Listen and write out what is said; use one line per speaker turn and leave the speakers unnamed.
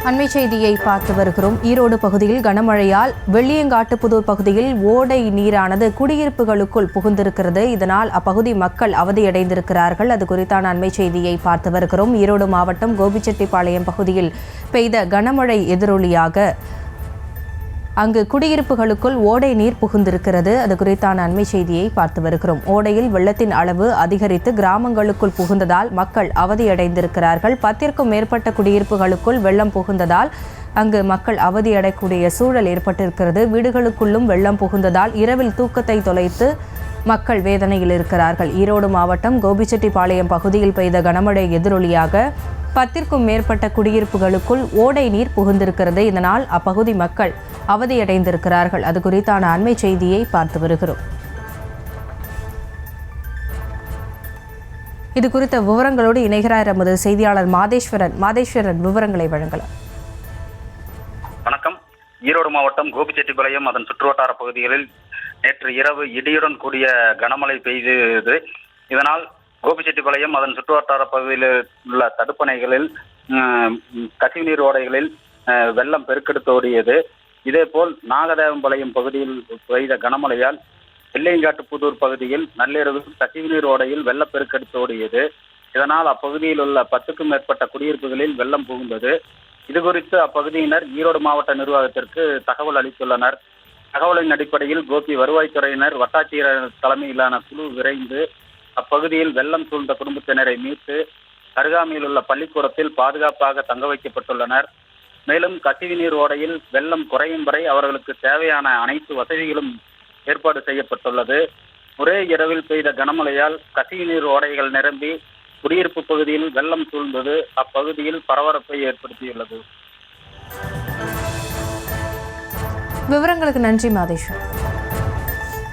அண்மை செய்தியை பார்த்து வருகிறோம். ஈரோடு பகுதியில் கனமழையால் வெள்ளியங்காட்டுப்புதூர் பகுதியில் ஓடை நீரானது குடியிருப்புகளுக்குள் புகுந்திருக்கிறது. இதனால் அப்பகுதி மக்கள் அவதியடைந்திருக்கிறார்கள். அது குறித்தான அண்மை செய்தியை பார்த்து வருகிறோம். ஈரோடு மாவட்டம் கோபிச்செட்டிப்பாளையம் பகுதியில் பெய்த கனமழை எதிரொலியாக அங்கு குடியிருப்புகளுக்குள் ஓடை நீர் புகுந்திருக்கிறது. அது குறித்தான அண்மை செய்தியை பார்த்து வருகிறோம். ஓடையில் வெள்ளத்தின் அளவு அதிகரித்து கிராமங்களுக்குள் புகுந்ததால் மக்கள் அவதியடைந்திருக்கிறார்கள். 10க்கும் மேற்பட்ட குடியிருப்புகளுக்குள் வெள்ளம் புகுந்ததால் அங்கு மக்கள் அவதியடையக்கூடிய சூழல் ஏற்பட்டிருக்கிறது. வீடுகளுக்குள்ளும் வெள்ளம் புகுந்ததால் இரவில் தூக்கத்தை தொலைத்து மக்கள் வேதனையில் இருக்கிறார்கள். ஈரோடு மாவட்டம் கோபிச்செட்டிப்பாளையம் பகுதியில் பெய்த கனமழை எதிரொலியாக 10க்கும் மேற்பட்ட குடியிருப்புகளுக்குள் ஓடை நீர் புகுந்திருக்கிறது. இதனால் அப்பகுதி மக்கள் அவதியடைந்திருக்கிறார்கள். அது குறித்தான அண்மை செய்தியை பார்த்து வருகிறோம். இது குறித்த விவரங்களோடு இணைகிறார் எமது செய்தியாளர் மாதேஸ்வரன் விவரங்களை வழங்கலாம்.
வணக்கம். ஈரோடு மாவட்டம் கோபிச்செட்டிப்பாளையம் அதன் சுற்றுவட்டார பகுதிகளில் நேற்று இரவு இடியுடன் கூடிய கனமழை பெய்தது. இதனால் கோபிச்செட்டிப்பாளையம் அதன் சுற்றுவட்டார பகுதியில் உள்ள தடுப்பணைகளில் கசிவுநீர் ஓடைகளில் வெள்ளம் பெருக்கெடுத்து ஓடியது. இதேபோல் நாகதேவம்பாளையம் பகுதியில் பெய்த கனமழையால் வெள்ளியங்காட்டுப்புதூர் பகுதியில் நள்ளிரவில் கசிவுநீர் ஓடையில் வெள்ளப்பெருக்கெடுத்து ஓடியது. இதனால் அப்பகுதியில் உள்ள 10க்கும் மேற்பட்ட குடியிருப்புகளில் வெள்ளம் புகுந்தது. இதுகுறித்து அப்பகுதியினர் ஈரோடு மாவட்ட நிர்வாகத்திற்கு தகவல் அளித்துள்ளனர். தகவலின் அடிப்படையில் கோபி வருவாய்த்துறையினர் வட்டாட்சியர் தலைமையிலான குழு விரைந்து அப்பகுதியில் வெள்ளம் சூழ்ந்த குடும்பத்தினரை மீட்டு அருகாமையில் உள்ள பள்ளிக்கூடத்தில் பாதுகாப்பாக தங்க வைக்கப்பட்டுள்ளனர். மேலும் கசிவுநீர் ஓடையில் வெள்ளம் குறையும் வரை அவர்களுக்கு தேவையான அனைத்து வசதிகளும் ஏற்பாடு செய்யப்பட்டுள்ளது. ஒரே இரவில் பெய்த கனமழையால் கசிவுநீர் ஓடைகள் நிரம்பி குடியிருப்பு பகுதியில் வெள்ளம் சூழ்ந்தது அப்பகுதியில் பரபரப்பை ஏற்படுத்தியுள்ளது.
விவரங்களுக்கு நன்றி மாதேஸ்வர்.